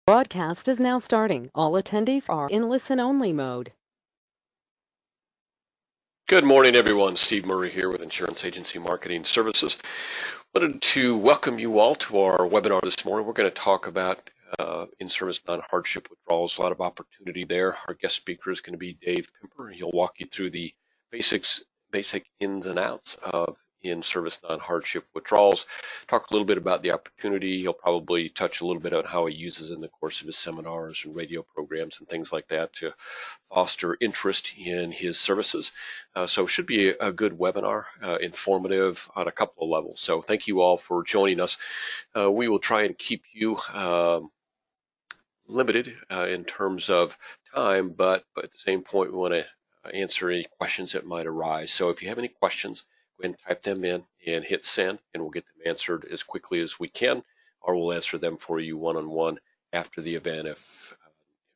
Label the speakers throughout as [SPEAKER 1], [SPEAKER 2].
[SPEAKER 1] Broadcast is now starting. All attendees are in listen-only mode.
[SPEAKER 2] Good morning, everyone. Steve Murray here with Insurance Agency Marketing Services. Wanted to welcome you all to our webinar this morning. We're going to talk about in-service non-hardship withdrawals. A lot of opportunity there. Our guest speaker is going to be Dave Pimper. He'll walk you through the basic ins and outs of in-service non-hardship withdrawals. Talk a little bit about the opportunity. He'll probably touch a little bit on how he uses it in the course of his seminars and radio programs and things like that to foster interest in his services. So it should be a good webinar, informative on a couple of levels. So thank you all for joining us. We will try and keep you limited in terms of time, but at the same point, we want to answer any questions that might arise. So if you have any questions, go ahead and type them in and hit send, and we'll get them answered as quickly as we can, or we'll answer them for you one-on-one after the event if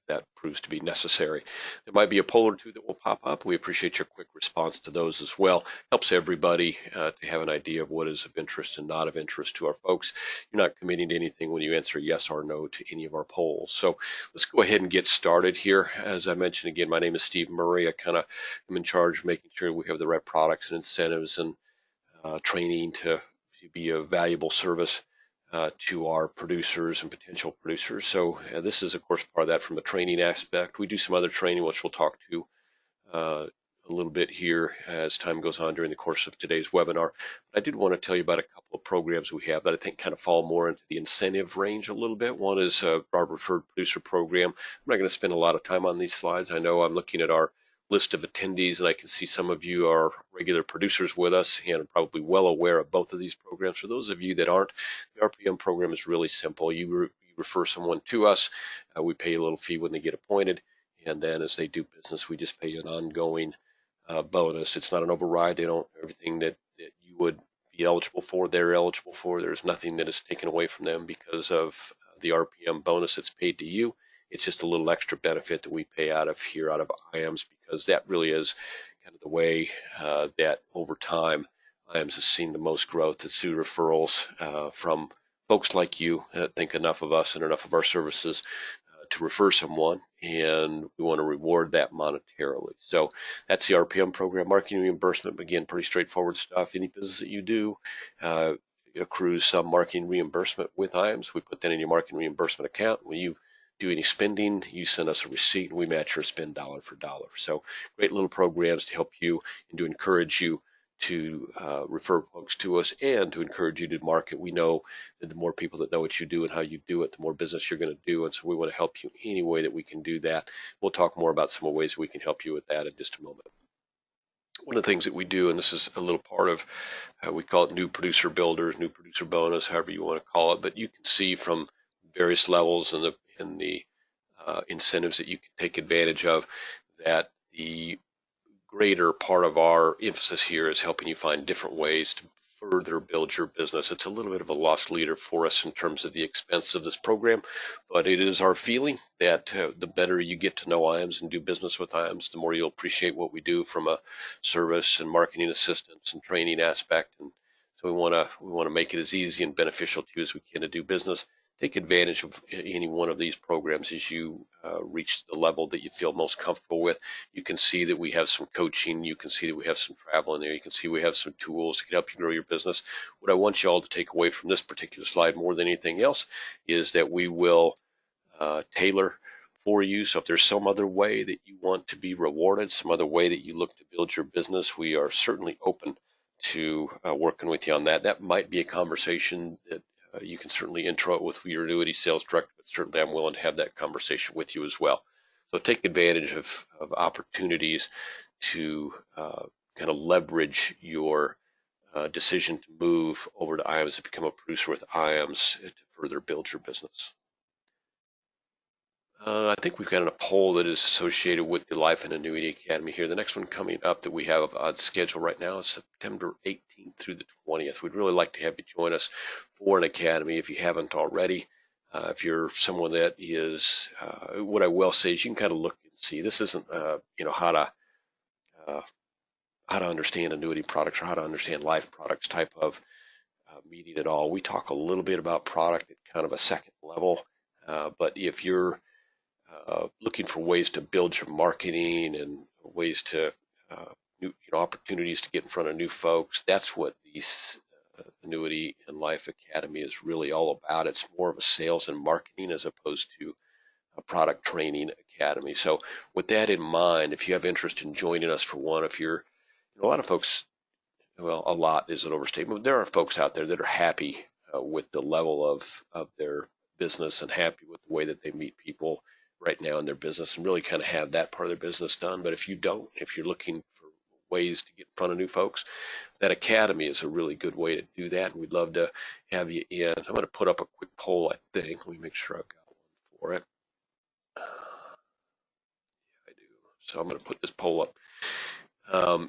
[SPEAKER 2] that proves to be necessary. There might be a poll or two that will pop up. We appreciate your quick response to those as well. Helps everybody to have an idea of what is of interest and not of interest to our folks. You're not committing to anything when you answer yes or no to any of our polls. So let's go ahead and get started here. As I mentioned again, my name is Steve Murray. I kind of am in charge of making sure we have the right products and incentives and training to be a valuable service to our producers and potential producers. So this is, of course, part of that from the training aspect. We do some other training, which we'll talk to a little bit here as time goes on during the course of today's webinar. But I did want to tell you about a couple of programs we have that I think kind of fall more into the incentive range a little bit. One is our Referred Producer Program. I'm not going to spend a lot of time on these slides. I know I'm looking at our list of attendees, and I can see some of you are regular producers with us and are probably well aware of both of these programs. For those of you that aren't, the RPM program is really simple. You refer someone to us, we pay a little fee when they get appointed, and then as they do business, we just pay you an ongoing bonus. It's not an override. They don't everything that you would be eligible for, they're eligible for. There's nothing that is taken away from them because of the RPM bonus that's paid to you. It's just a little extra benefit that we pay out of IAMS, because that really is kind of the way that over time IAMS has seen the most growth is through referrals from folks like you that think enough of us and enough of our services to refer someone, and we want to reward that monetarily. So that's the RPM program. Marketing reimbursement, again, pretty straightforward stuff. Any business that you do accrues some marketing reimbursement with IAMS. We put that in your marketing reimbursement account. When you do any spending, you send us a receipt and we match your spend dollar for dollar. So great little programs to help you and to encourage you to refer folks to us and to encourage you to market. We know that the more people that know what you do and how you do it, the more business you're going to do. And so we want to help you any way that we can do that. We'll talk more about some of the ways we can help you with that in just a moment. One of the things that we do, and this is a little part of, we call it new producer builders, new producer bonus, however you want to call it, but you can see from various levels and the incentives that you can take advantage of that the greater part of our emphasis here is helping you find different ways to further build your business. It's a little bit of a lost leader for us in terms of the expense of this program, but it is our feeling that the better you get to know IAMS and do business with IAMS, the more you'll appreciate what we do from a service and marketing assistance and training aspect. And so we want to make it as easy and beneficial to you as we can to do business. Take advantage of any one of these programs as you reach the level that you feel most comfortable with. You can see that we have some coaching. You can see that we have some travel in there. You can see we have some tools that can help you grow your business. What I want you all to take away from this particular slide more than anything else is that we will tailor for you. So if there's some other way that you want to be rewarded, some other way that you look to build your business, we are certainly open to working with you on that. That might be a conversation that you can certainly intro it with your annuity sales director, but certainly I'm willing to have that conversation with you as well. So take advantage of opportunities to kind of leverage your decision to move over to IAMS to become a producer with IAMS to further build your business. I think we've got a poll that is associated with the Life and Annuity Academy here. The next one coming up that we have on schedule right now is September 18th through the 20th. We'd really like to have you join us for an academy if you haven't already. If you're someone that is, what I will say is you can kind of look and see. This isn't, how to understand annuity products or how to understand life products type of meeting at all. We talk a little bit about product at kind of a second level. But if you're looking for ways to build your marketing and ways to opportunities to get in front of new folks, that's what these Annuity and Life Academy is really all about. It's more of a sales and marketing as opposed to a product training academy. So with that in mind, if you have interest in joining us for one, if you're, a lot of folks, well, a lot is an overstatement, but there are folks out there that are happy with the level of their business and happy with the way that they meet people right now in their business and really kind of have that part of their business done. But if you don't, if you're looking for ways to get in front of new folks, that academy is a really good way to do that. And we'd love to have you in. I'm going to put up a quick poll, I think. Let me make sure I've got one for it. I do. So I'm going to put this poll up.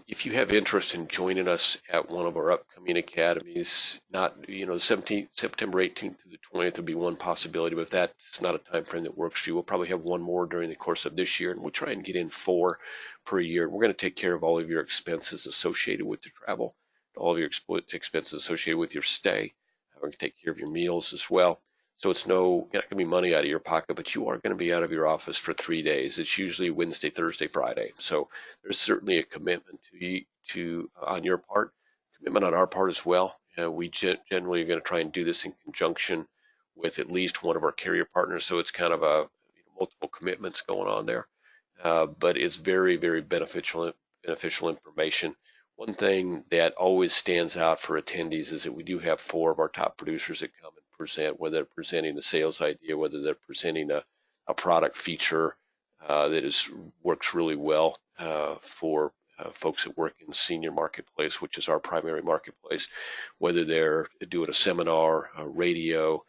[SPEAKER 2] If you have interest in joining us at one of our upcoming academies, not, the 17th, September 18th through the 20th would be one possibility, but if that's not a time frame that works for you, we'll probably have one more during the course of this year, and we'll try and get in 4 per year. We're going to take care of all of your expenses associated with the travel, all of your expenses associated with your stay. We're going to take care of your meals as well. So it's not going to be money out of your pocket, but you are going to be out of your office for 3 days. It's usually Wednesday, Thursday, Friday. So there's certainly a commitment to on your part, commitment on our part as well. We generally are going to try and do this in conjunction with at least one of our carrier partners. So it's kind of a multiple commitments going on there. But it's very, very beneficial information. One thing that always stands out for attendees is that we do have 4 of our top producers that come and present, whether they're presenting a sales idea, whether they're presenting a product feature that works really well for folks that work in the senior marketplace, which is our primary marketplace, whether they're doing a seminar, a radio.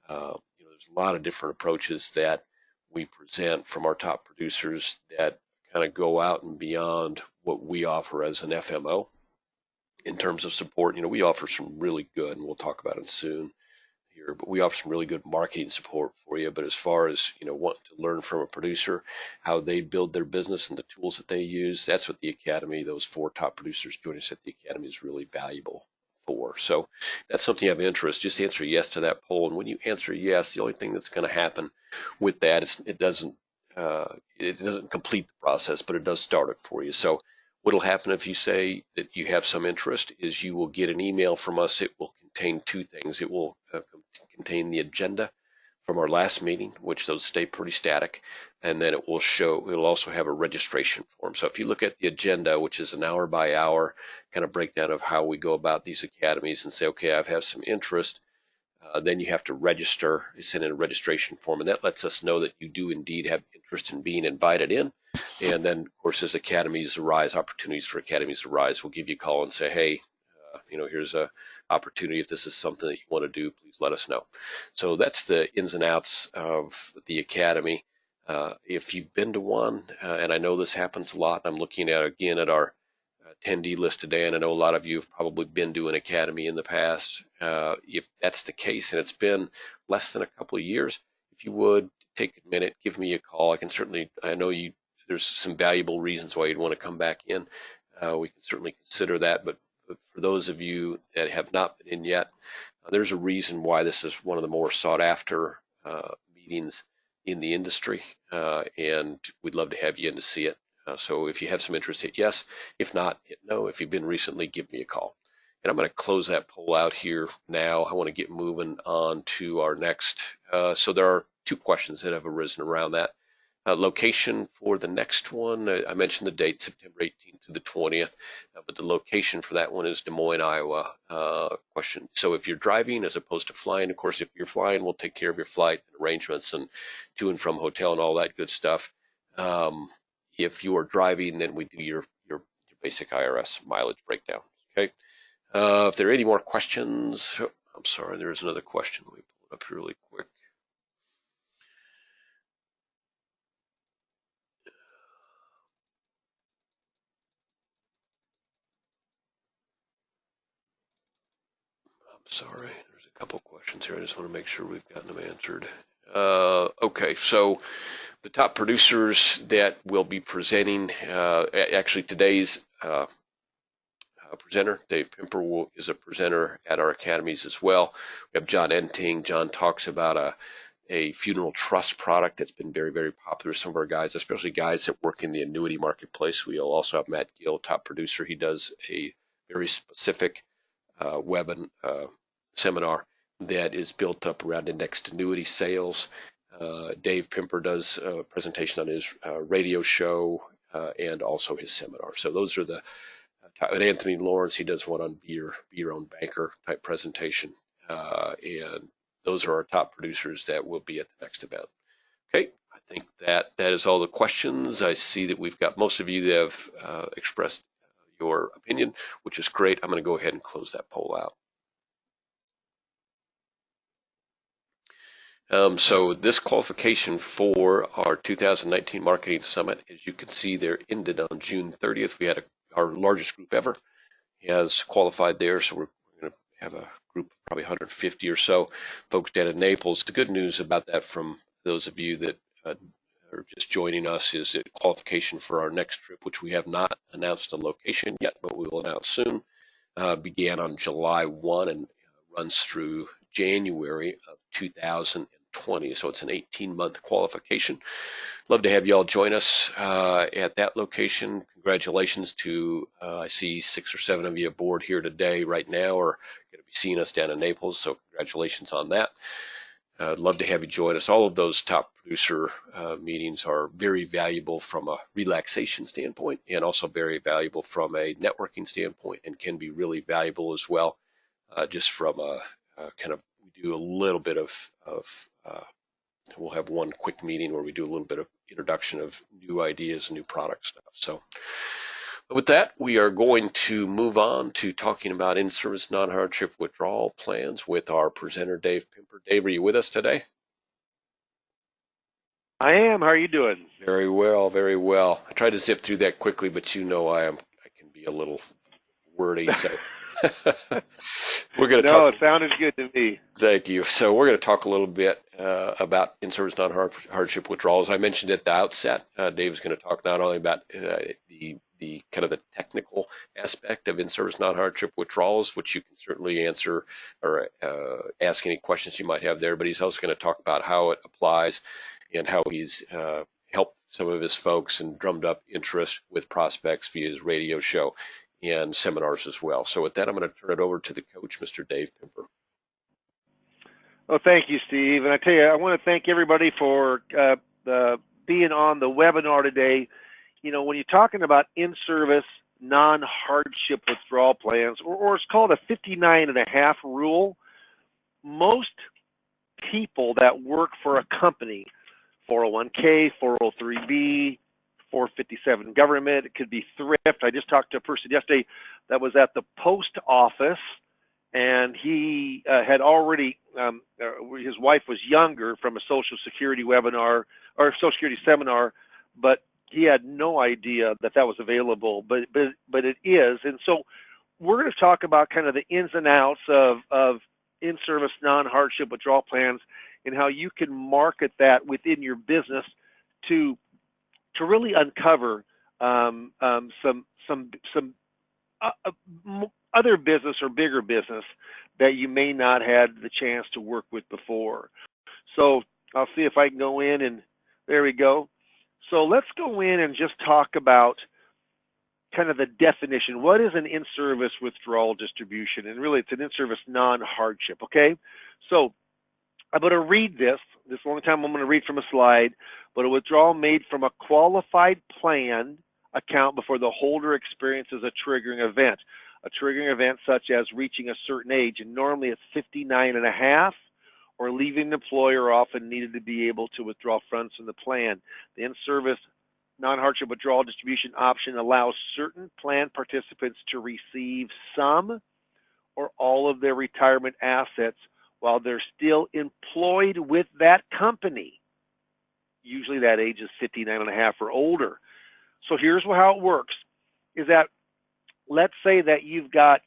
[SPEAKER 2] There's a lot of different approaches that we present from our top producers that kind of go out and beyond what we offer as an FMO in terms of support. We offer some really good, and we'll talk about it soon here, but we offer some really good marketing support for you. But as far as wanting to learn from a producer how they build their business and the tools that they use, that's what the academy, those 4 top producers joining us at the academy, is really valuable for. So that's something you have interest, just answer yes to that poll. And when you answer yes, the only thing that's going to happen with that is it doesn't complete the process, but it does start it for you. So what'll happen if you say that you have some interest is you will get an email from us. It will contain 2 things. It will contain the agenda from our last meeting, which those stay pretty static, and then it'll also have a registration form. So if you look at the agenda, which is an hour by hour kind of breakdown of how we go about these academies, and say, okay, I have some interest, then you have to register, send in a registration form, and that lets us know that you do indeed have interest in being invited in. And then, of course, as academies arise, opportunities for academies arise, we'll give you a call and say, hey, here's a opportunity. If this is something that you want to do, please let us know. So that's the ins and outs of the academy. If you've been to one, and I know this happens a lot, I'm looking again at our attendee list today, and I know a lot of you have probably been to an academy in the past. If that's the case, and it's been less than a couple of years, if you would take a minute, give me a call. I know there's some valuable reasons why you'd want to come back in. We can certainly consider that, but for those of you that have not been in yet, there's a reason why this is one of the more sought after meetings in the industry, and we'd love to have you in to see it. So if you have some interest, hit yes. If not, hit no. If you've been recently, give me a call. And I'm going to close that poll out here now. I want to get moving on to our next. So there are 2 questions that have arisen around that. Location for the next one, I mentioned the date, September 18th to the 20th, but the location for that one is Des Moines, Iowa. Question. So if you're driving as opposed to flying, of course, if you're flying, we'll take care of your flight arrangements and to and from hotel and all that good stuff. If you are driving, then we do your basic IRS mileage breakdown. Okay. If there are any more questions, I'm sorry, there's another question. Let me pull it up here really quick. Sorry, there's a couple questions here. I just want to make sure we've gotten them answered. Okay, so the top producers that will be presenting, actually today's presenter, Dave Pimper, is a presenter at our academies as well. We have John Enting. John talks about a funeral trust product that's been very, very popular. Some of our guys, especially guys that work in the annuity marketplace. We'll also have Matt Gill, top producer. He does a very specific seminar that is built up around indexed annuity sales. Dave Pimper does a presentation on his radio show and also his seminar. So those are the and Anthony Lawrence, he does one on Be Your Own Banker type presentation. And those are our top producers that will be at the next event. Okay, I think that is all the questions. I see that we've got most of you that have expressed your opinion, which is great. I'm going to go ahead and close that poll out. So this qualification for our 2019 Marketing Summit, as you can see, there ended on June 30th. We had our largest group ever has qualified there, so we're going to have a group of probably 150 or so folks down in Naples. The good news about that from those of you that are just joining us is that qualification for our next trip, which we have not announced a location yet, but we will announce soon, began on July 1 and runs through January of 2020. So it's an 18-month qualification. Love to have you all join us at that location. Congratulations to, I see 6 or 7 of you aboard here today right now are going to be seeing us down in Naples. So congratulations on that. Love to have you join us. All of those top producer meetings are very valuable from a relaxation standpoint and also very valuable from a networking standpoint and can be really valuable as well just from a kind of, we do a little bit of we'll have one quick meeting where we do a little bit of introduction of new ideas and new product stuff. So with that, we are going to move on to talking about in-service non-hardship withdrawal plans with our presenter, Dave Pimper. Dave, are you with us today?
[SPEAKER 3] I am. How are you doing?
[SPEAKER 2] Very well, very well. I tried to zip through that quickly, but you know I can be a little wordy, so we're going to talk.
[SPEAKER 3] No, it sounded good to me.
[SPEAKER 2] Thank you. So we're going to talk a little bit about in-service non-hardship withdrawals. I mentioned at the outset, Dave is going to talk not only about the kind of the technical aspect of in-service non-hardship withdrawals, which you can certainly answer or ask any questions you might have there, but he's also going to talk about how it applies and how he's helped some of his folks and drummed up interest with prospects via his radio show and seminars as well. So with that, I'm going to turn it over to the coach, Mr. Dave Pimper.
[SPEAKER 3] Well, thank you, Steve. And I tell you, I want to thank everybody for being on the webinar today. You know, when you're talking about in-service non-hardship withdrawal plans, or it's called a 59.5 rule, most people that work for a company, 401k, 403b, 457 government, it could be thrift. I just talked to a person yesterday that was at the post office, and he had already, his wife was younger from a Social Security webinar or Social Security seminar, but he had no idea that that was available, but it is. And so we're going to talk about kind of the ins and outs of in-service non-hardship withdrawal plans and how you can market that within your business to really uncover some other business or bigger business that you may not had the chance to work with before. So I'll see if I can go in, and there we go. So let's go in and just talk about kind of the definition. What is an in-service withdrawal distribution? And really, it's an in-service non-hardship, okay? So I'm going to read this. This is the only time I'm going to read from a slide. But a withdrawal made from a qualified plan account before the holder experiences a triggering event. A triggering event such as reaching a certain age, and normally it's 59.5, or leaving the employer, often needed to be able to withdraw funds from the plan. The in-service non-hardship withdrawal distribution option allows certain plan participants to receive some or all of their retirement assets while they're still employed with that company. Usually that age is 59.5 or older. So here's how it works, is that let's say that you've got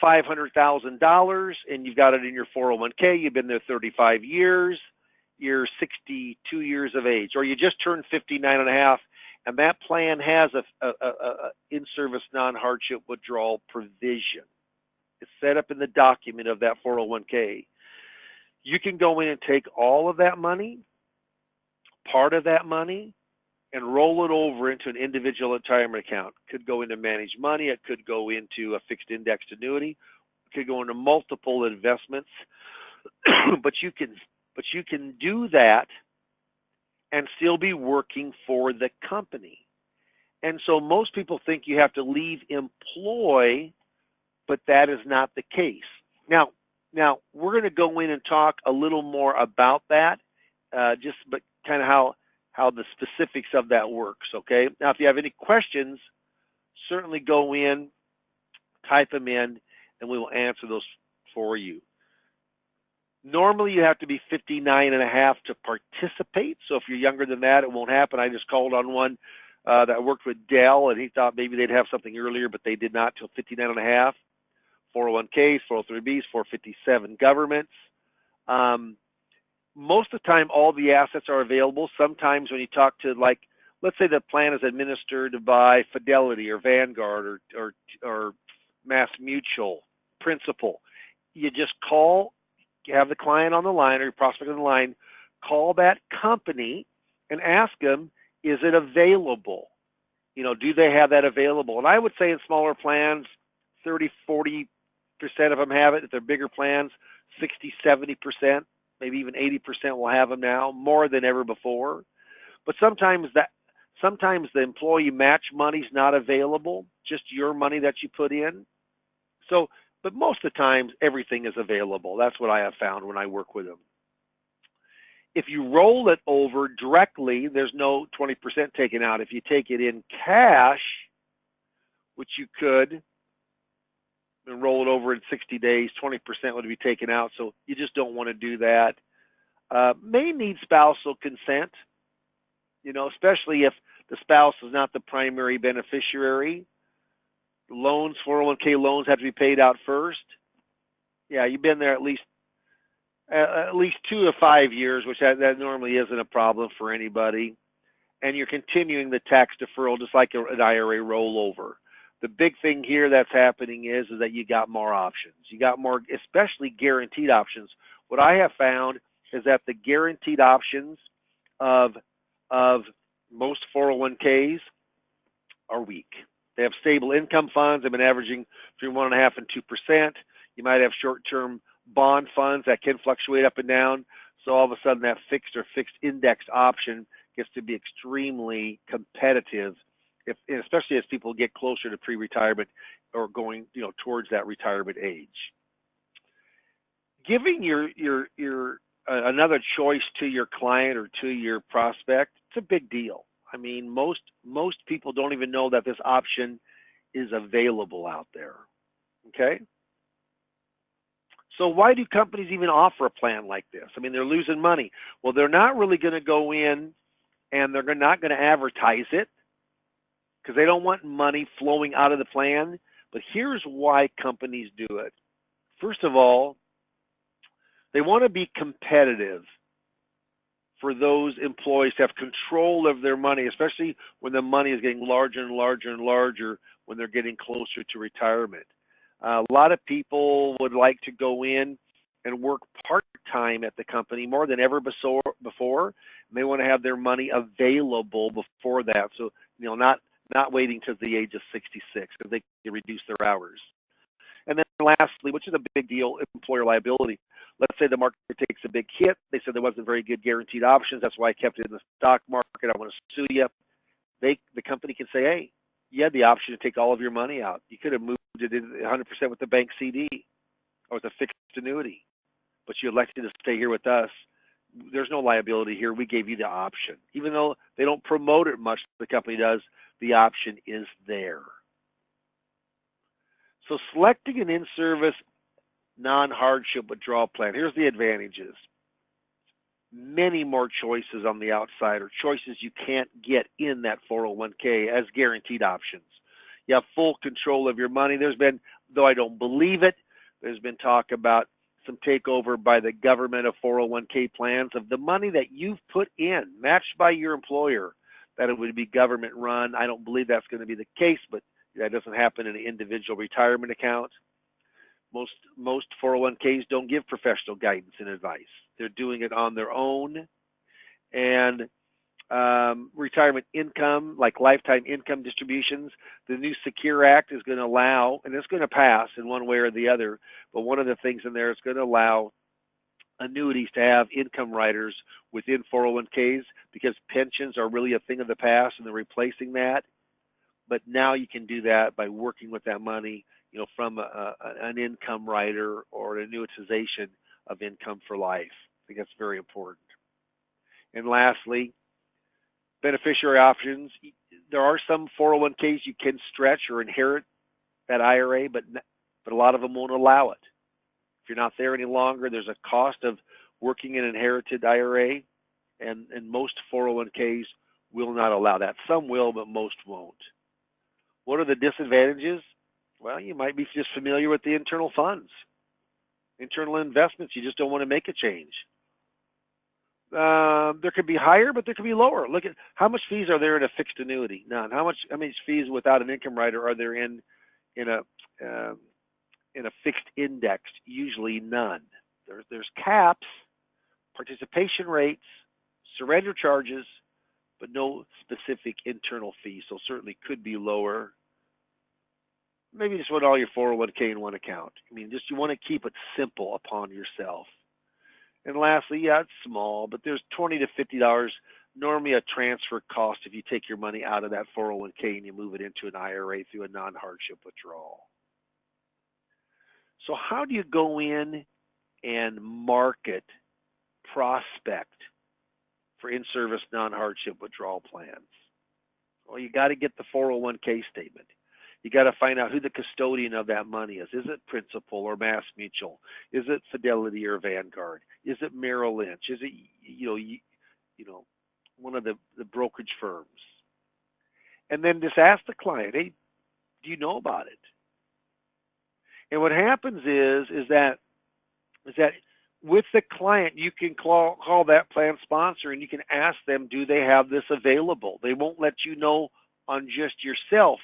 [SPEAKER 3] $500,000 and you've got it in your 401k, you've been there 35 years, you're 62 years of age, or you just turned 59.5, and that plan has a in-service non-hardship withdrawal provision. It's set up in the document of that 401k. You can go in and take all of that money, part of that money, and roll it over into an individual retirement account. It could go into managed money. It could go into a fixed indexed annuity. It could go into multiple investments. but you can do that and still be working for the company. And so most people think you have to leave employ, but that is not the case. Now we're going to go in and talk a little more about that, but kind of how the specifics of that works, okay? Now, if you have any questions, certainly go in, type them in, and we will answer those for you. Normally, you have to be 59 and a half to participate. So if you're younger than that, it won't happen. I just called on one that worked with Dell, and he thought maybe they'd have something earlier, but they did not till 59 and a half. 401ks, 403bs, 457 governments. Most of the time, all the assets are available. Sometimes when you talk to, like, let's say the plan is administered by Fidelity or Vanguard or Mass Mutual, Principal, you just call, you have the client on the line or your prospect on the line, call that company and ask them, is it available? You know, do they have that available? And I would say in smaller plans, 30, 40% of them have it. If they're bigger plans, 60, 70%, maybe even 80% will have them now, more than ever before. But sometimes the employee match money's not available, just your money that you put in. So, but most of the times, everything is available. That's what I have found when I work with them. If you roll it over directly, there's no 20% taken out. If you take it in cash, which you could, and roll it over in 60 days, 20% would be taken out. So you just don't want to do that. May need spousal consent, you know, especially if the spouse is not the primary beneficiary. Loans, 401k loans have to be paid out first. Yeah, you've been there at least 2 to 5 years, which that normally isn't a problem for anybody. And you're continuing the tax deferral just like an IRA rollover. The big thing here that's happening is that you got more options. You got more, especially guaranteed options. What I have found is that the guaranteed options of most 401ks are weak. They have stable income funds. They've been averaging between 1.5% and 2%. You might have short-term bond funds that can fluctuate up and down. So all of a sudden, that fixed or fixed index option gets to be extremely competitive, especially as people get closer to pre-retirement or going, you know, towards that retirement age. Giving your another choice to your client or to your prospect, it's a big deal. I mean, most people don't even know that this option is available out there. Okay? So why do companies even offer a plan like this? I mean, they're losing money. Well, they're not really going to go in and they're not going to advertise it because they don't want money flowing out of the plan. But here's why companies do it. First of all, they want to be competitive for those employees to have control of their money, especially when the money is getting larger and larger and larger when they're getting closer to retirement. A lot of people would like to go in and work part-time at the company more than ever before. And they want to have their money available before that. So, you know, not waiting to the age of 66 because they can reduce their hours. And then lastly, which is a big deal, employer liability. Let's say the market takes a big hit. They said there wasn't very good guaranteed options. That's why I kept it in the stock market. I want to sue you. The company can say, hey, you had the option to take all of your money out. You could have moved it in 100% with the bank CD or with a fixed annuity, but you elected to stay here with us. There's no liability here. We gave you the option. Even though they don't promote it much, the company does, the option is there. So selecting an in-service non-hardship withdrawal plan, here's the advantages. Many more choices on the outside, or choices you can't get in that 401k as guaranteed options. You have full control of your money. There's been, though I don't believe it, there's been talk about some takeover by the government of 401k plans of the money that you've put in, matched by your employer, that it would be government run. I don't believe that's going to be the case, but that doesn't happen in an individual retirement account. Most 401ks don't give professional guidance and advice. They're doing it on their own. And retirement income, like lifetime income distributions, the new Secure Act is going to allow, and it's going to pass in one way or the other, but one of the things in there is going to allow annuities to have income riders within 401ks, because pensions are really a thing of the past and they're replacing that. But now you can do that by working with that money, from an income rider or an annuitization of income for life. I think that's very important. And lastly, beneficiary options. There are some 401ks you can stretch or inherit that IRA, but a lot of them won't allow it. If you're not there any longer, there's a cost of working an inherited IRA, and most 401ks will not allow that. Some will, but most won't. What are the disadvantages? Well, you might be just familiar with the internal funds, internal investments. You just don't want to make a change. There could be higher, but there could be lower. Look at how much fees are there in a fixed annuity? None. How many fees without an income rider are there in a fixed index? Usually none. There's caps, participation rates, surrender charges, but no specific internal fees. So certainly could be lower. Maybe just put all your 401k in one account. You want to keep it simple upon yourself. And lastly, yeah, it's small, but there's $20 to $50 normally a transfer cost if you take your money out of that 401k and you move it into an IRA through a non-hardship withdrawal. So how do you go in and market, prospect for in-service non-hardship withdrawal plans? Well, you got to get the 401k statement. You got to find out who the custodian of that money is. Is it Principal or Mass Mutual? Is it Fidelity or Vanguard? Is it Merrill Lynch? Is it one of the brokerage firms? And then just ask the client, hey, do you know about it? And what happens is that with the client, you can call that plan sponsor and you can ask them, do they have this available? They won't let you know on just yourself,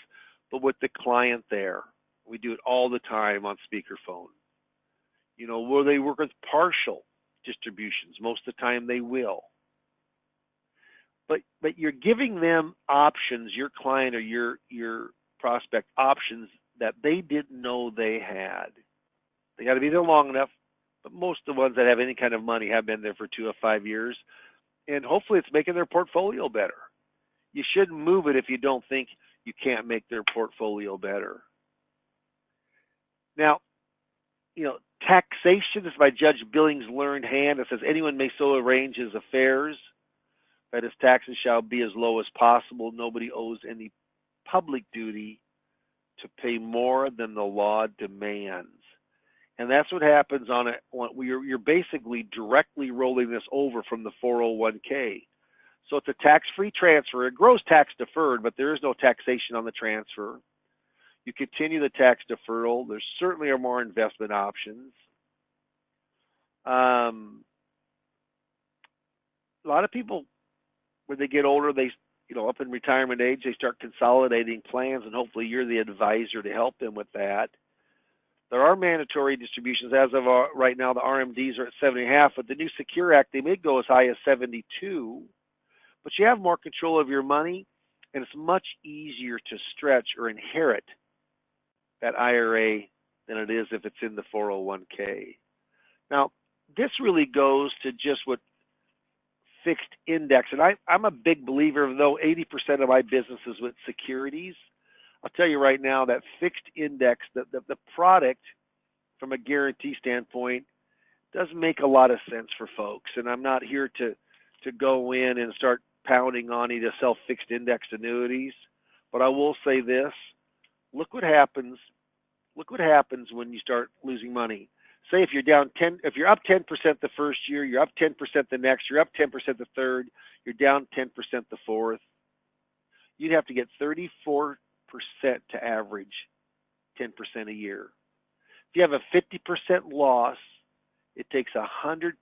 [SPEAKER 3] but with the client there. We do it all the time on speakerphone. Will they work with partial distributions? Most of the time they will. But you're giving them options, your client or your prospect options that they didn't know they had. They got to be there long enough, but most of the ones that have any kind of money have been there for 2 or 5 years, and hopefully it's making their portfolio better. You shouldn't move it if you don't think you can't make their portfolio better. Now, taxation is by Judge Billings' learned hand. It says anyone may so arrange his affairs that his taxes shall be as low as possible. Nobody owes any public duty to pay more than the law demands. And that's what happens you're basically directly rolling this over from the 401k. So it's a tax-free transfer. It grows tax deferred, but there is no taxation on the transfer. You continue the tax deferral. There certainly are more investment options. A lot of people, when they get older, they, up in retirement age, they start consolidating plans, and hopefully you're the advisor to help them with that. There are mandatory distributions. As of right now, the RMDs are at 70.5, but the new Secure Act, they may go as high as 72. But you have more control of your money, and it's much easier to stretch or inherit that IRA than it is if it's in the 401k. Now, this really goes to just what fixed index, and I'm a big believer, though 80% of my business is with securities. I'll tell you right now that fixed index, the product from a guarantee standpoint doesn't make a lot of sense for folks, and I'm not here to go in and start pounding on you to sell fixed indexed annuities, but I will say this: look what happens when you start losing money. Say if you're up 10% the first year, you're up 10% the next, you're up 10% the third, you're down 10% the fourth. You'd have to get 34% to average 10% a year. If you have a 50% loss, it takes 100%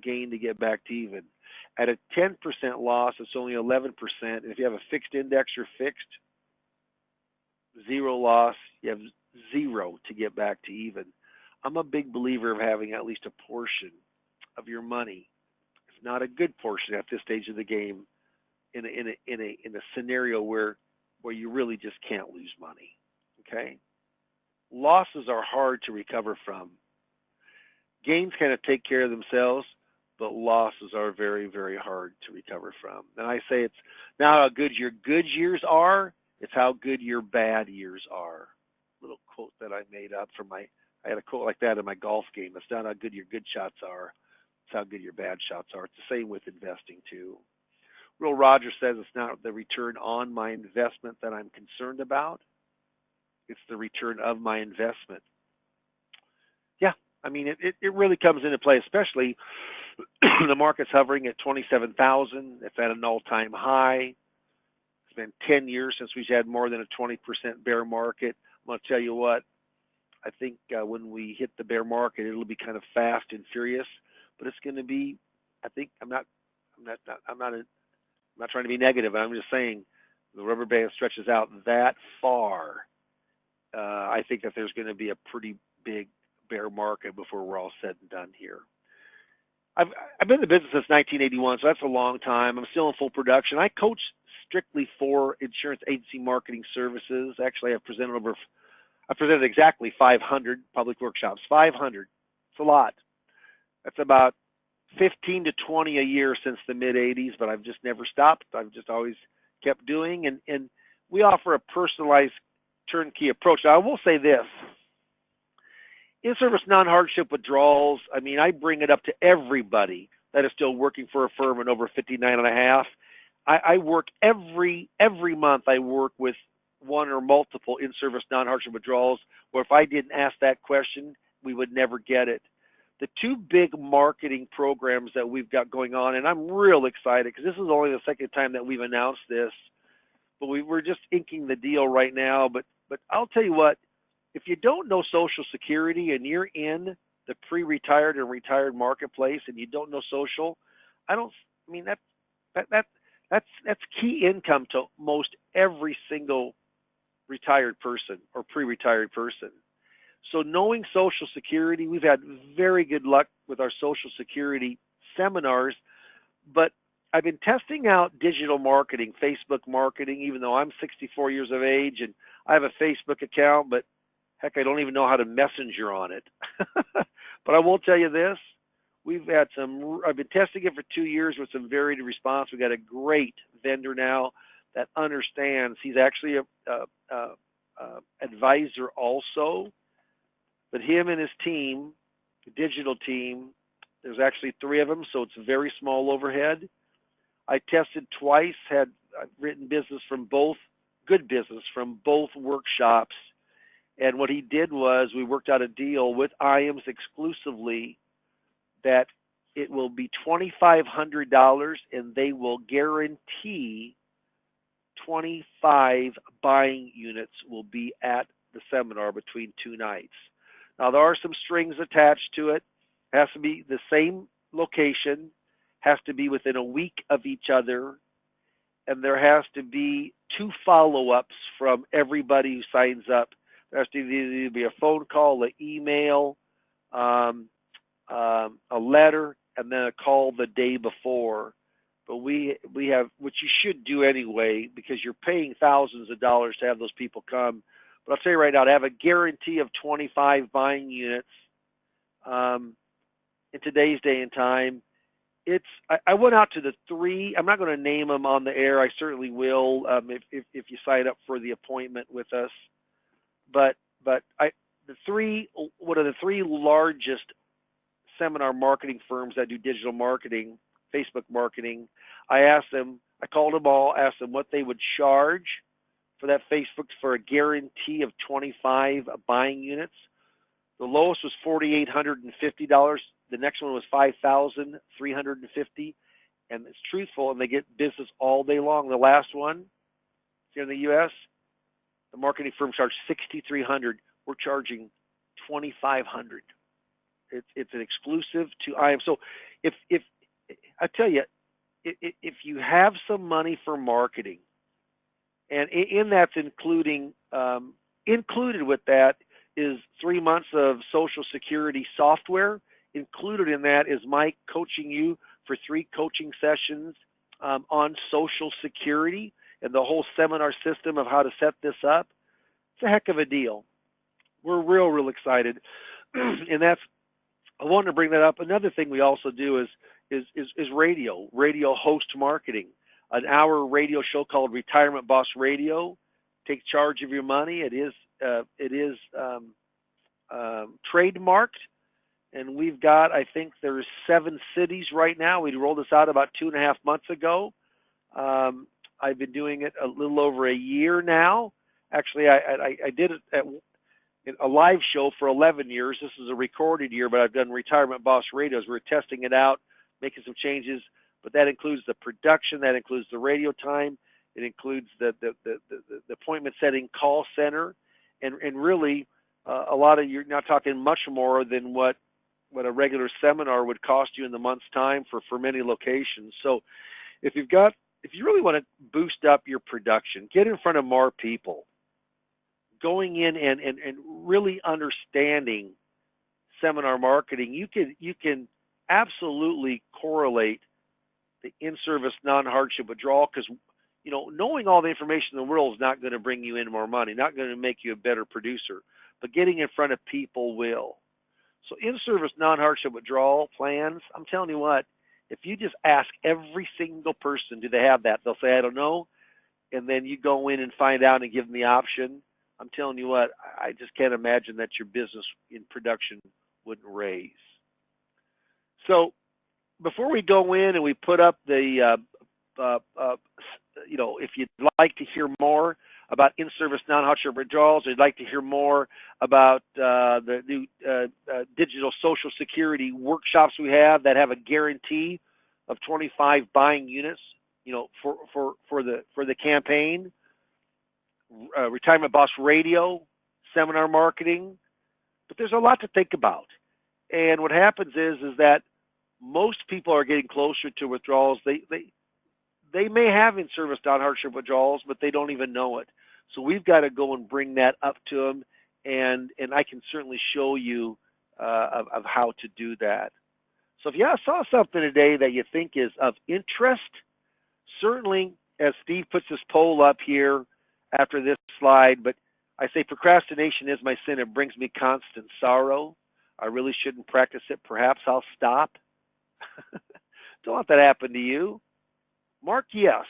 [SPEAKER 3] gain to get back to even. At a 10% loss, it's only 11%. And if you have a fixed index, you're fixed. 0 loss, you have 0 to get back to even. I'm a big believer of having at least a portion of your money, if not a good portion at this stage of the game, in a scenario where you really just can't lose money. Okay? Losses are hard to recover from. Gains kind of take care of themselves, but losses are very, very hard to recover from. And I say it's not how good your good years are, it's how good your bad years are. Little quote that I made up from I had a quote like that in my golf game. It's not how good your good shots are, it's how good your bad shots are. It's the same with investing too. Will Rogers says it's not the return on my investment that I'm concerned about. It's the return of my investment. Yeah, I mean, it really comes into play, especially the market's hovering at 27,000. It's at an all-time high. It's been 10 years since we've had more than a 20% bear market. I'm going to tell you what, I think when we hit the bear market, it'll be kind of fast and furious, but it's going to be, I think, I'm not trying to be negative. I'm just saying the rubber band stretches out that far. I think that there's going to be a pretty big bear market before we're all said and done here. I've been in the business since 1981, so that's a long time. I'm still in full production. I coach strictly for insurance agency marketing services. Actually, I presented exactly 500 public workshops. 500. It's a lot. That's about 15 to 20 a year since the mid 80s, but I've just never stopped. I've just always kept doing, and we offer a personalized turnkey approach. Now, I will say this. In-service non-hardship withdrawals, I mean, I bring it up to everybody that is still working for a firm and over 59 and a half. I work every month. I work with one or multiple in-service non-hardship withdrawals, where if I didn't ask that question, we would never get it. The two big marketing programs that we've got going on, and I'm real excited because this is only the second time that we've announced this, but we're just inking the deal right now. But I'll tell you what, if you don't know Social Security and you're in the pre-retired and retired marketplace and you don't know social, that's key income to most every single retired person or pre-retired person. So knowing Social Security, we've had very good luck with our Social Security seminars, but I've been testing out digital marketing, Facebook marketing, even though I'm 64 years of age and I have a Facebook account, but heck, I don't even know how to messenger on it. But I will tell you this, I've been testing it for 2 years with some varied response. We've got a great vendor now that understands. He's actually a advisor also, but him and his team, the digital team, there's actually 3 of them, so it's a very small overhead. I tested twice, I've written business from both, good business from both workshops. And what he did was we worked out a deal with IAMS exclusively that it will be $2,500 and they will guarantee 25 buying units will be at the seminar between 2 nights. Now, there are some strings attached to it. It has to be the same location, has to be within a week of each other, and there has to be 2 follow-ups from everybody who signs up. There has to either be a phone call, an email, a letter, and then a call the day before. But we have, which you should do anyway, because you're paying thousands of dollars to have those people come. But I'll tell you right now, to have a guarantee of 25 buying units in today's day and time, I went out to the 3. I'm not going to name them on the air. I certainly will if you sign up for the appointment with us. But one of the 3 largest seminar marketing firms that do digital marketing, Facebook marketing, I called them all, asked them what they would charge for that Facebook for a guarantee of 25 buying units. The lowest was $4,850. The next one was $5,350, and it's truthful, and they get business all day long. The last one here in the U.S., the marketing firm charged $6,300. We're charging $2,500. It's an exclusive to IAM. So if I tell you, if you have some money for marketing, and in that's included with that, is 3 months of Social Security software. Included in that is Mike coaching you for 3 coaching sessions on Social Security and the whole seminar system of how to set this up. It's a heck of a deal. We're real excited. And that's, I wanted to bring that up. Another thing we also do is radio host marketing. An hour radio show called Retirement Boss Radio. Take charge of your money. It is trademarked, and we've got, I think there's 7 cities right now. We rolled this out about 2.5 months ago. I've been doing it a little over a year now. Actually, I did it at a live show for 11 years. This is a recorded year, but I've done Retirement Boss Radios. We're testing it out, making some changes, but that includes the production, that includes the radio time, it includes the appointment setting call center, and really a lot of, you're not talking much more than what a regular seminar would cost you in the month's time for many locations. So if you really want to boost up your production, get in front of more people, going in and really understanding seminar marketing, you can absolutely correlate the in-service non-hardship withdrawal, because knowing all the information in the world is not going to bring you in more money, not going to make you a better producer, but getting in front of people will. So in-service non-hardship withdrawal plans, I'm telling you what, if you just ask every single person, do they have that? They'll say, I don't know. And then you go in and find out and give them the option. I'm telling you what, I just can't imagine that your business in production wouldn't raise. So before we go in and we put up the, if you'd like to hear more about in-service non-hardship withdrawals, or you'd like to hear more about the new digital Social Security workshops we have that have a guarantee of 25 buying units, for the campaign, Retirement Boss Radio, seminar marketing, but there's a lot to think about. And what happens is that most people are getting closer to withdrawals. They may have in-service non-hardship withdrawals, but they don't even know it. So we've got to go and bring that up to them, and I can certainly show you of how to do that. So if you saw something today that you think is of interest, certainly, as Steve puts this poll up here after this slide, but I say procrastination is my sin. It brings me constant sorrow. I really shouldn't practice it. Perhaps I'll stop. Don't let that happen to you. Mark yes.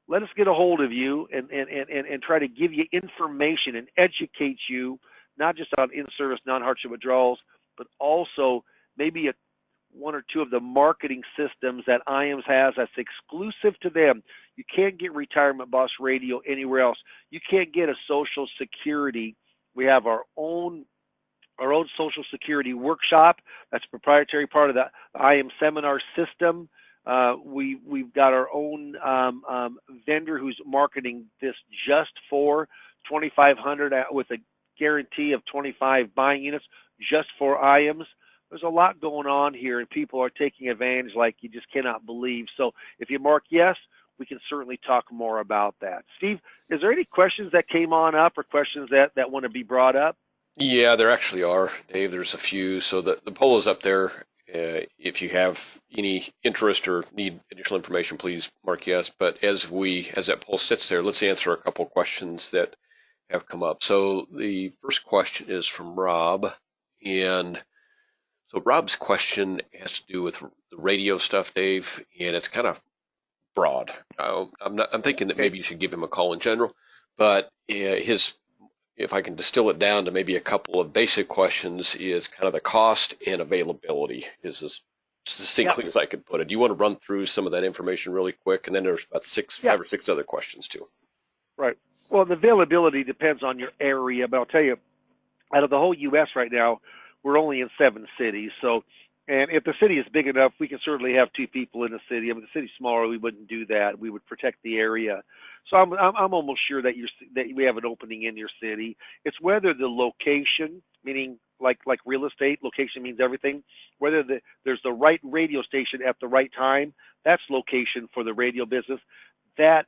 [SPEAKER 3] Let us get a hold of you and try to give you information and educate you, not just on in-service non-hardship withdrawals, but also maybe one or two of the marketing systems that IAMS has that's exclusive to them. You can't get Retirement Boss Radio anywhere else. You can't get a Social Security. We have our own Social Security workshop. That's a proprietary part of the IAMS seminar system. We've got our own vendor who's marketing this just for 2,500 with a guarantee of 25 buying units just for IAMS. There's a lot going on here, and people are taking advantage like you just cannot believe. So if you mark yes, we can certainly talk more about that. Steve, is there any questions that came on up or questions that want to be brought up?
[SPEAKER 2] Yeah, there actually are, Dave. There's a few. So the poll is up there. If you have any interest or need additional information, please mark yes. But as that poll sits there, let's answer a couple of questions that have come up. So the first question is from Rob, and so Rob's question has to do with the radio stuff, Dave, and it's kind of broad. I'm thinking that maybe you should give him a call in general, but if I can distill it down to maybe a couple of basic questions, is kind of the cost and availability is as succinctly as I could put it. Do you want to run through some of that information really quick? And then there's about 5 or 6 other questions too.
[SPEAKER 3] Right. Well, the availability depends on your area, but I'll tell you, out of the whole U.S. right now, we're only in 7 cities. So, and if the city is big enough, we can certainly have 2 people in the city. I mean, if the city's smaller, we wouldn't do that. We would protect the area. So I'm almost sure that we have an opening in your city. It's whether the location, meaning like real estate, location means everything. Whether there's the right radio station at the right time, that's location for the radio business. That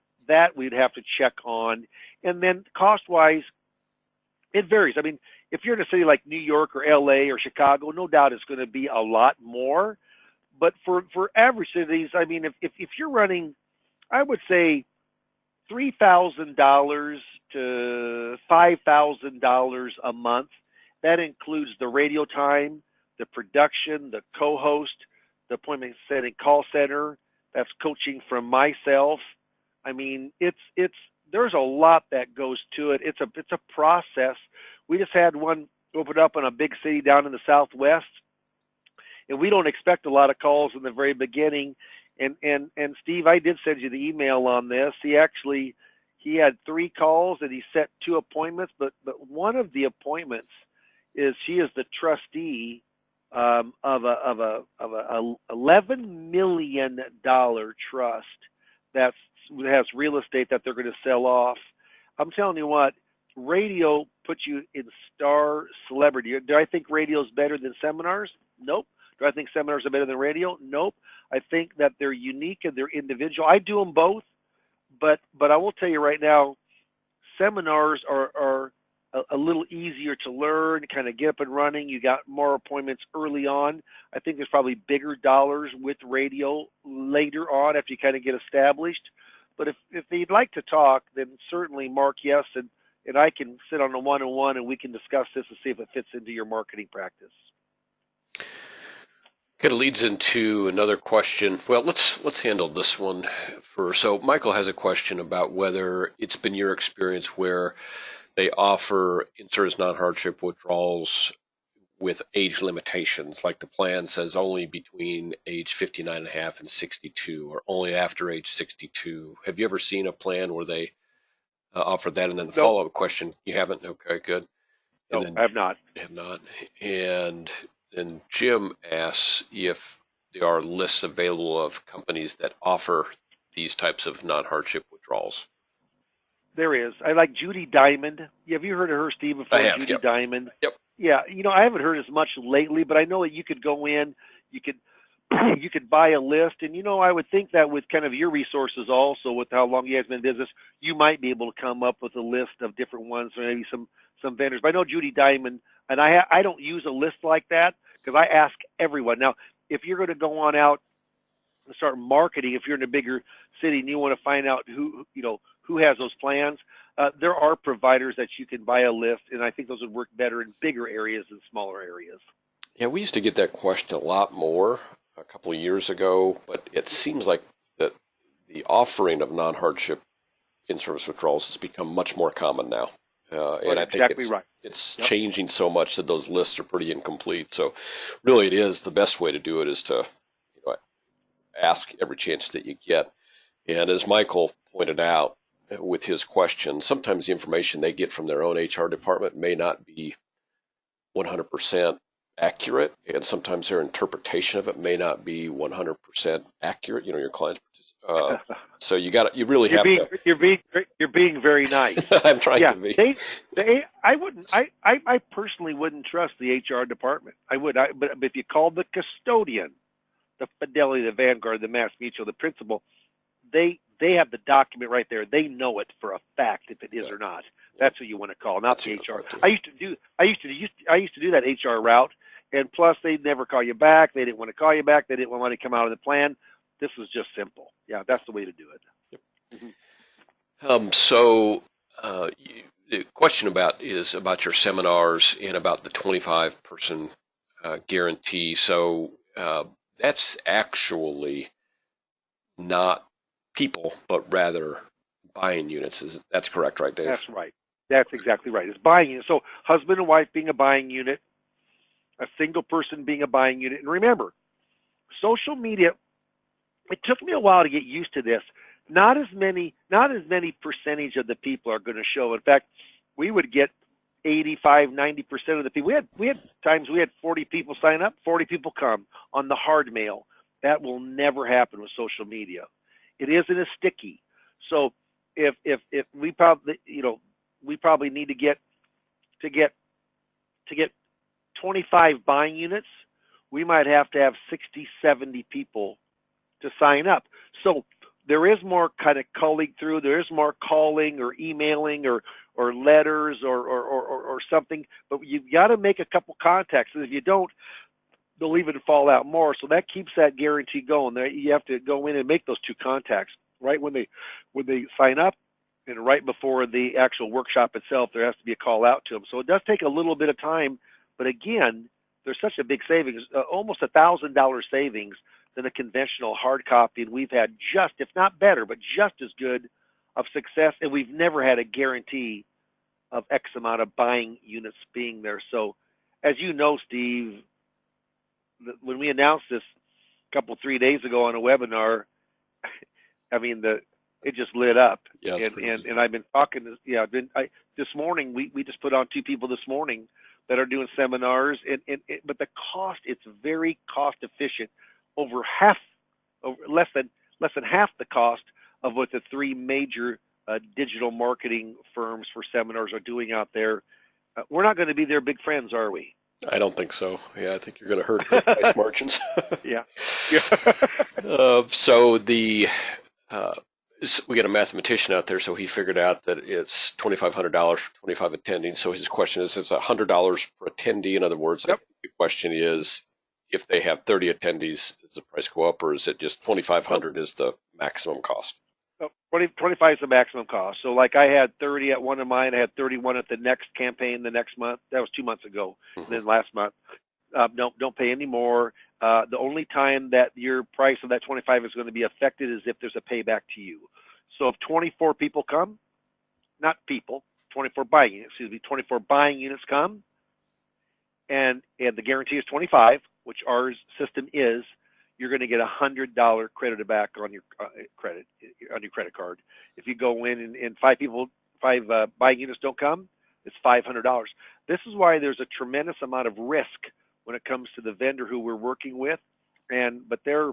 [SPEAKER 3] we'd have to check on. And then cost-wise, it varies. I mean, if you're in a city like New York or LA or Chicago, no doubt it's going to be a lot more. But for average cities, I mean, if you're running, I would say $3,000 to $5,000 a month. That includes the radio time, the production, the co-host, the appointment setting call center. That's coaching from myself. I mean, there's a lot that goes to it. It's a process. We just had one open up in a big city down in the Southwest, and we don't expect a lot of calls in the very beginning. And Steve, I did send you the email on this. He had 3 calls and he set 2 appointments, but one of the appointments is she is the trustee of a $11 million trust that has real estate that they're going to sell off. I'm telling you what, radio puts you in star celebrity. Do I think radio is better than seminars? Nope. Do I think seminars are better than radio? Nope. I think that they're unique and they're individual. I do them both, but I will tell you right now, seminars are a little easier to learn, kind of get up and running. You got more appointments early on. I think there's probably bigger dollars with radio later on after you kind of get established. But if they'd like to talk, then certainly Mark, yes, and I can sit on a one-on-one and we can discuss this and see if it fits into your marketing practice.
[SPEAKER 2] Kind of leads into another question. Well, let's handle this one first. So Michael has a question about whether it's been your experience where they offer insurance non-hardship withdrawals with age limitations, like the plan says only between age 59.5 and 62, or only after age 62. Have you ever seen a plan where they offer that? And then the
[SPEAKER 3] Nope.
[SPEAKER 2] follow-up question, you haven't? Okay, good.
[SPEAKER 3] No, I have not.
[SPEAKER 2] Have not. And Jim asks if there are lists available of companies that offer these types of non-hardship withdrawals.
[SPEAKER 3] There is. I like Judy Diamond. Have you heard of her, Steve, before?
[SPEAKER 2] I have,
[SPEAKER 3] Judy
[SPEAKER 2] yep.
[SPEAKER 3] Diamond.
[SPEAKER 2] Yep.
[SPEAKER 3] Yeah, I haven't heard as much lately, but I know that you could go in, you could buy a list, and I would think that with kind of your resources also, with how long you guys been in business, you might be able to come up with a list of different ones, or maybe some vendors. But I know Judy Diamond, and I don't use a list like that because I ask everyone. Now, if you're going to go on out and start marketing, if you're in a bigger city and you want to find out who has those plans, there are providers that you can buy a list, and I think those would work better in bigger areas than smaller areas.
[SPEAKER 2] Yeah, we used to get that question a lot more a couple of years ago, but it seems like that the offering of non-hardship in-service withdrawals has become much more common now. And I think it's changing so much that those lists are pretty incomplete. So really it is the best way to do it is to ask every chance that you get. And as Michael pointed out with his question, sometimes the information they get from their own HR department may not be 100% accurate, and sometimes their interpretation of it may not be 100% accurate. Your clients, so you really have to.
[SPEAKER 3] You're being very nice.
[SPEAKER 2] I'm trying to be.
[SPEAKER 3] I personally wouldn't trust the HR department. I would. But if you call the custodian, the Fidelity, the Vanguard, the Mass Mutual, the principal, they have the document right there. They know it for a fact if it is or not. That's who you want to call, not the HR. I used to do that HR route, and plus they never call you back. They didn't want to call you back. They didn't want to come out of the plan. This was just simple. Yeah, that's the way to do it.
[SPEAKER 2] Yep. Mm-hmm. The question is about your seminars and about the 25-person guarantee. So that's actually not people, but rather buying units. That's correct, right, Dave?
[SPEAKER 3] That's right. That's exactly right. It's buying units. So husband and wife being a buying unit, a single person being a buying unit. And remember, social media, it took me a while to get used to this. Not as many percentage of the people are going to show. In fact, we would get 85, 90% of the people. We had times we had 40 people sign up, 40 people come on the hard mail. That will never happen with social media. It isn't as sticky. So if we probably need to get 25 buying units, we might have to have 60, 70 people to sign up. So there is more kind of culling through. There is more calling or emailing or letters or something. But you've got to make a couple contacts. And if you don't, they'll even fall out more. So that keeps that guarantee going. There, you have to go in and make those two contacts right when they sign up, and right before the actual workshop itself. There has to be a call out to them. So it does take a little bit of time. But again, there's such a big savings, almost $1,000 savings than a conventional hard copy, and we've had just, if not better, but just as good of success, and we've never had a guarantee of X amount of buying units being there. So, as you know, Steve, when we announced this a 3 days ago on a webinar, I mean, it just lit up.
[SPEAKER 2] Yeah,
[SPEAKER 3] and I've been talking to, this morning, we just put on 2 people this morning that are doing seminars, but the cost, it's very cost efficient, less than half the cost of what the 3 major digital marketing firms for seminars are doing out there. We're not going to be their big friends, are we?
[SPEAKER 2] I don't think so. Yeah, I think you're going to hurt their price margins.
[SPEAKER 3] Yeah.
[SPEAKER 2] So we got a mathematician out there, so he figured out that it's $2,500 for 25 attending. So his question is $100 per attendee? In other words,
[SPEAKER 3] Yep.
[SPEAKER 2] the question is, if they have 30 attendees, does the price go up, or is it just $2,500 is the maximum cost?
[SPEAKER 3] 25 is the maximum cost. So like I had 30 at one of mine, I had 31 at the next campaign the next month. That was 2 months ago.
[SPEAKER 2] Mm-hmm.
[SPEAKER 3] And then last month, don't pay any more. The only time that your price of that 25 is going to be affected is if there's a payback to you. So if 24 people come, not people, 24 buying units, 24 buying units come, and the guarantee is 25, which our system is, you're going to get $100 credited back on your credit card. If you go in and 5 buying units don't come, it's $500. This is why there's a tremendous amount of risk when it comes to the vendor who we're working with, but they're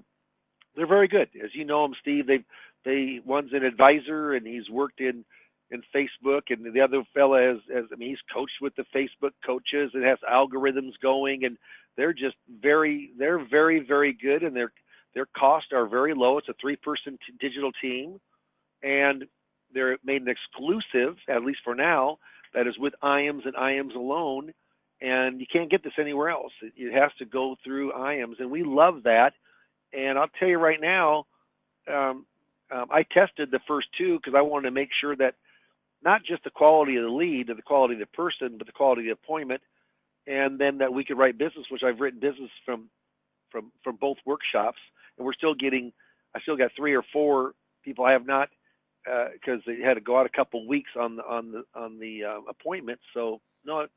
[SPEAKER 3] very good. As you know them, Steve, one's an advisor and he's worked in Facebook, and the other fella he's coached with the Facebook coaches and has algorithms going, and they're very, very good, and their costs are very low. It's a 3-person digital team, and they're made an exclusive, at least for now, that is with IAMS and IAMS alone, and you can't get this anywhere else. It has to go through IAMS, and we love that. And I'll tell you right now, I tested the first 2 because I wanted to make sure that not just the quality of the lead or the quality of the person, but the quality of the appointment, and then that we could write business, which I've written business from both workshops, and I still got 3 or 4 people I have not, because they had to go out a couple weeks on the appointment. So no,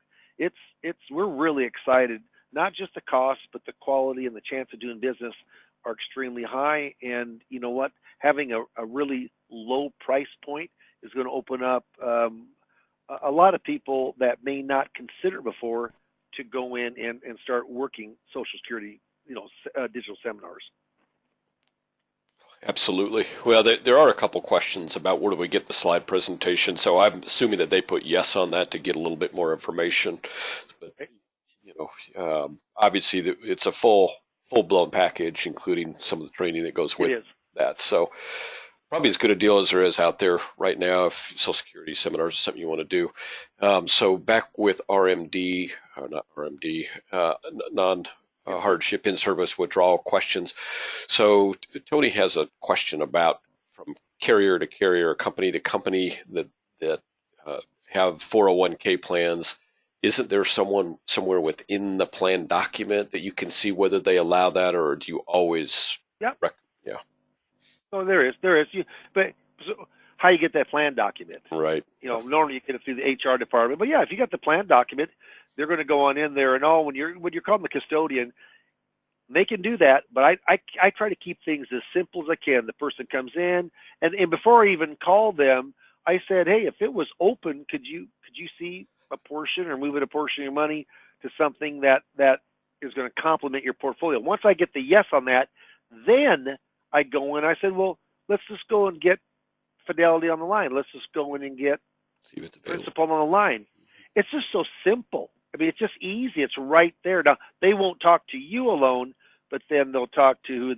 [SPEAKER 3] we're really excited. Not just the cost, but the quality and the chance of doing business are extremely high. And you know what? Having a really low price point is going to open up a lot of people that may not consider before to go in and start working Social Security, digital seminars.
[SPEAKER 2] Absolutely. Well, there are a couple questions about where do we get the slide presentation. So I'm assuming that they put yes on that to get a little bit more information. But, obviously it's a full-blown package, including some of the training that goes with that. So probably as good a deal as there is out there right now if Social Security seminars is something you want to do. So back with RMD, not RMD, non-hardship in-service withdrawal questions. So Tony has a question about from carrier to carrier, company to company that have 401k plans. Isn't there someone somewhere within the plan document that you can see whether they allow that, or do you always?
[SPEAKER 3] Yeah.
[SPEAKER 2] Yeah.
[SPEAKER 3] Oh, there is. But so how you get that plan document?
[SPEAKER 2] Right.
[SPEAKER 3] Normally you get it through the HR department. But yeah, if you got the plan document, they're going to go on in there and all. When you're calling the custodian, they can do that. But I try to keep things as simple as I can. The person comes in, and before I even called them, I said, hey, if it was open, could you see a portion or move it a portion of your money to something that is going to complement your portfolio? Once I get the yes on that, then I go in. I said, well, let's just go and get Fidelity on the line. Let's just go in and get Principal on the line. It's just so simple. I mean, it's just easy. It's right there. Now, they won't talk to you alone, but then they'll talk to who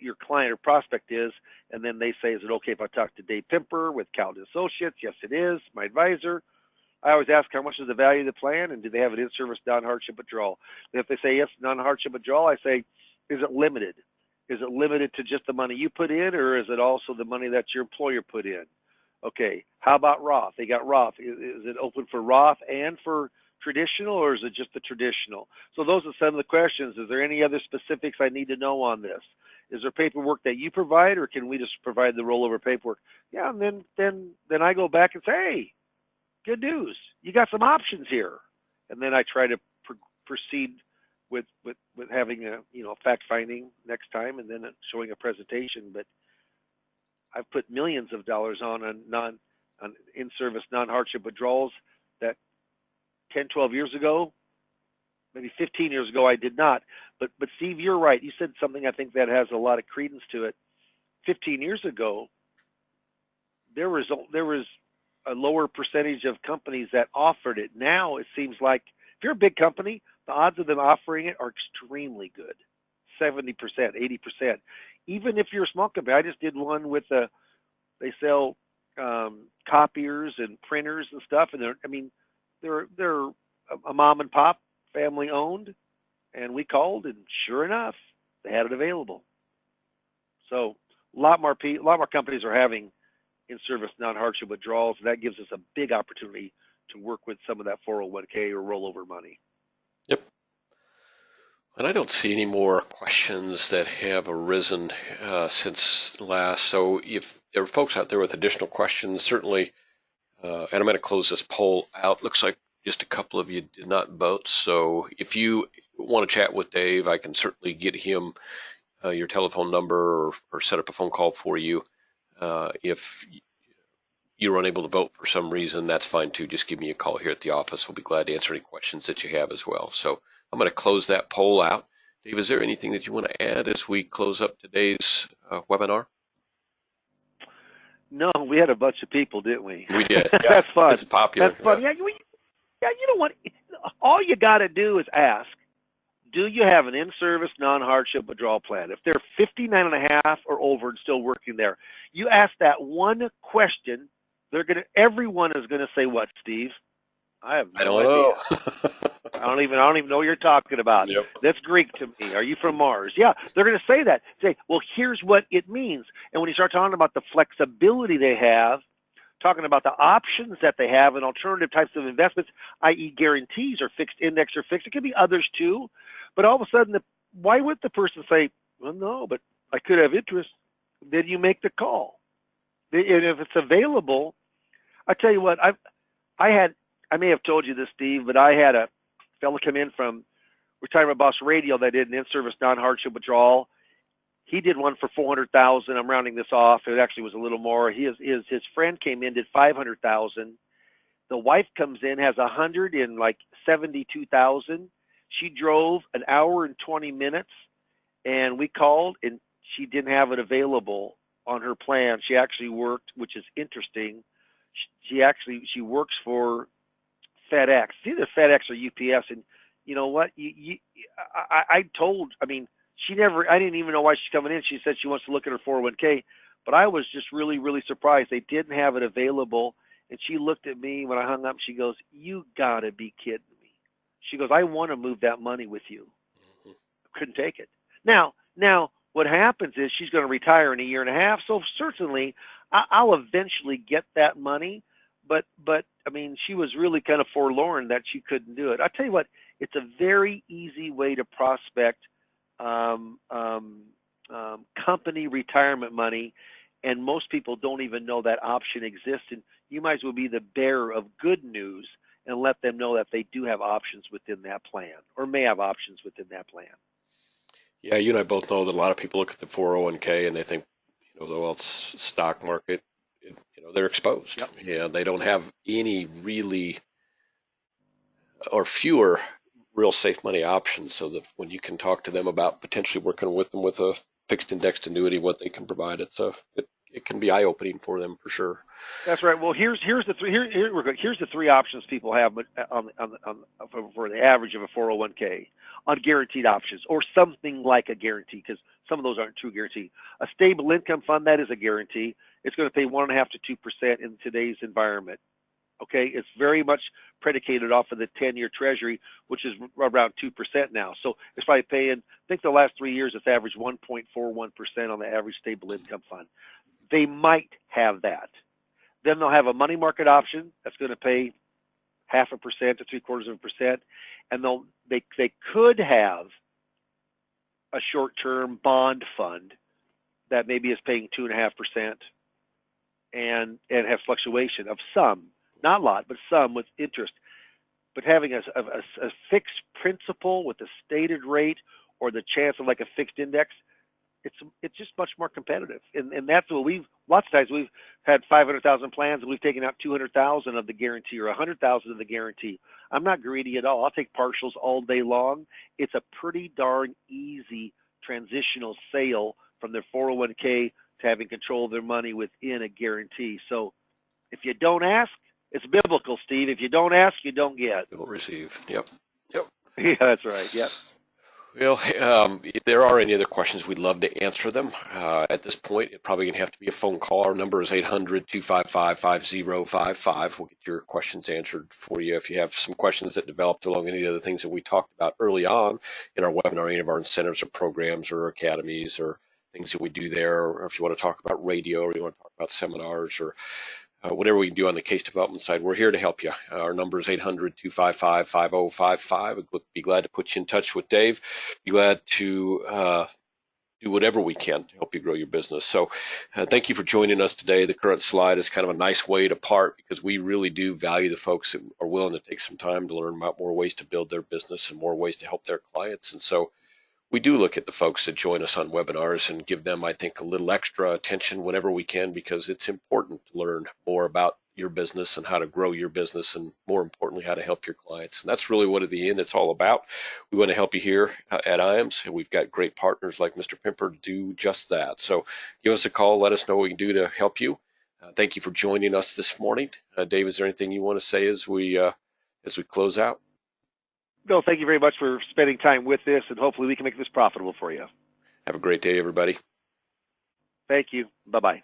[SPEAKER 3] your client or prospect is, and then they say, is it okay if I talk to Dave Pimper with Calvin Associates? Yes, it is, my advisor. I always ask how much is the value of the plan, and do they have an in-service non-hardship withdrawal? And if they say yes, non-hardship withdrawal, I say, is it limited? Is it limited to just the money you put in, or is it also the money that your employer put in? Okay, how about Roth? They got Roth. Is it open for Roth and for traditional, or is it just the traditional? So those are some of the questions. Is there any other specifics I need to know on this? Is there paperwork that you provide, or can we just provide the rollover paperwork? Yeah, and then I go back and say, hey, good news, you got some options here. And then I try to proceed with having a fact finding next time, and then showing a presentation. But I've put millions of dollars on in-service non-hardship withdrawals that 10, 12 years ago, maybe 15 years ago, I did not. But Steve, you're right. You said something I think that has a lot of credence to it. 15 years ago, there was a lower percentage of companies that offered it. Now it seems like if you're a big company, the odds of them offering it are extremely good, 70%, 80%. Even if you're a small company, I just did one with they sell copiers and printers and stuff, and they're a mom and pop, family owned, and we called, and sure enough, they had it available. So a lot more companies are having in-service non-hardship withdrawals, and that gives us a big opportunity to work with some of that 401k or rollover money.
[SPEAKER 2] Yep. And I don't see any more questions that have arisen since last. So if there are folks out there with additional questions, certainly, and I'm going to close this poll out. Looks like just a couple of you did not vote. So if you want to chat with Dave, I can certainly get him your telephone number or set up a phone call for you. If you're unable to vote for some reason, that's fine too. Just give me a call here at the office. We'll be glad to answer any questions that you have as well. So I'm going to close that poll out. Dave, is there anything that you want to add as we close up today's webinar?
[SPEAKER 3] No, we had a bunch of people, didn't we?
[SPEAKER 2] We did. Yeah.
[SPEAKER 3] That's fun.
[SPEAKER 2] It's popular.
[SPEAKER 3] That's fun. Yeah, you know what? All you got to do is ask, do you have an in-service non-hardship withdrawal plan? If they're 59 and a half or over and still working there, you ask that one question, everyone is going to say what, Steve? I have no idea. I don't even know what you're talking about.
[SPEAKER 2] Yep.
[SPEAKER 3] That's Greek to me. Are you from Mars? Yeah, they're going to say that. Say, well, here's what it means. And when you start talking about the flexibility they have, talking about the options that they have and alternative types of investments, i.e. guarantees or fixed index or fixed, it could be others too. But all of a sudden, why would the person say, well, no, but I could have interest? Then you make the call. And if it's available, I tell you what, I may have told you this, Steve, but I had a fellow come in from Retirement Boss Radio that did an in-service non-hardship withdrawal. He did one for $400,000. I'm rounding this off. It actually was a little more. His friend came in, did $500,000. The wife comes in, has $172,000. She drove an hour and 20 minutes, and we called, and she didn't have it available on her plan. She actually worked, which is interesting. She works for FedEx. It's either FedEx or UPS, and you know what? I didn't even know why she's coming in. She said she wants to look at her 401k, but I was just really, really surprised they didn't have it available. And she looked at me when I hung up. She goes, "You gotta be kidding me." She goes, "I want to move that money with you." Couldn't take it. Now, what happens is she's going to retire in a year and a half. So certainly, I'll eventually get that money. But I mean, she was really kind of forlorn that she couldn't do it. I tell you what, it's a very easy way to prospect company retirement money, and most people don't even know that option exists. And you might as well be the bearer of good news and let them know that they do have options within that plan, or may have options within that plan.
[SPEAKER 2] Yeah, you and I both know that a lot of people look at the 401k and they think, well, it's stock market. They're exposed.
[SPEAKER 3] Yep.
[SPEAKER 2] Yeah, they don't have any really or fewer real safe money options. So that when you can talk to them about potentially working with them with a fixed indexed annuity, what they can provide, it can be eye opening for them for sure.
[SPEAKER 3] That's right. Well, here's the three options people have, but for the average of a 401k on guaranteed options, or something like a guarantee, because some of those aren't true guarantee. A stable income fund, that is a guarantee. It's going to pay 1.5 to 2% in today's environment. Okay, it's very much predicated off of the 10-year Treasury, which is around 2% now. So it's probably paying, I think the last 3 years it's averaged 1.41% on the average stable income fund. They might have that. Then they'll have a money market option that's going to pay 0.5% to 0.75%, and they could have a short-term bond fund that maybe is paying 2.5% and have fluctuation of some. Not a lot, but some with interest. But having a fixed principal with a stated rate or the chance of like a fixed index, it's just much more competitive. And that's what lots of times we've had 500,000 plans and we've taken out 200,000 of the guarantee or 100,000 of the guarantee. I'm not greedy at all. I'll take partials all day long. It's a pretty darn easy transitional sale from their 401k to having control of their money within a guarantee. So if you don't ask, it's biblical, Steve. If you don't ask, you don't get.
[SPEAKER 2] You'll receive. Yep. Yep.
[SPEAKER 3] Yeah, that's right. Yep.
[SPEAKER 2] Well, if there are any other questions, we'd love to answer them. At this point, it probably going to have to be a phone call. Our number is 800-255-5055. We'll get your questions answered for you. If you have some questions that developed along any of the things that we talked about early on in our webinar, any of our incentives or programs or academies or things that we do there, or if you want to talk about radio or you want to talk about seminars or whatever we can do on the case development side, we're here to help you. Our number is 800-255-5055. We'd be glad to put you in touch with Dave. Be glad to do whatever we can to help you grow your business. So thank you for joining us today. The current slide is kind of a nice way to part because we really do value the folks that are willing to take some time to learn about more ways to build their business and more ways to help their clients. And so we do look at the folks that join us on webinars and give them, I think, a little extra attention whenever we can because it's important to learn more about your business and how to grow your business and, more importantly, how to help your clients. And that's really what at the end it's all about. We want to help you here at IAMS, and we've got great partners like Mr. Pimper to do just that. So give us a call. Let us know what we can do to help you. Thank you for joining us this morning. Dave, is there anything you want to say as we close out?
[SPEAKER 3] No, thank you very much for spending time with this, and hopefully we can make this profitable for you.
[SPEAKER 2] Have a great day, everybody.
[SPEAKER 3] Thank you. Bye-bye.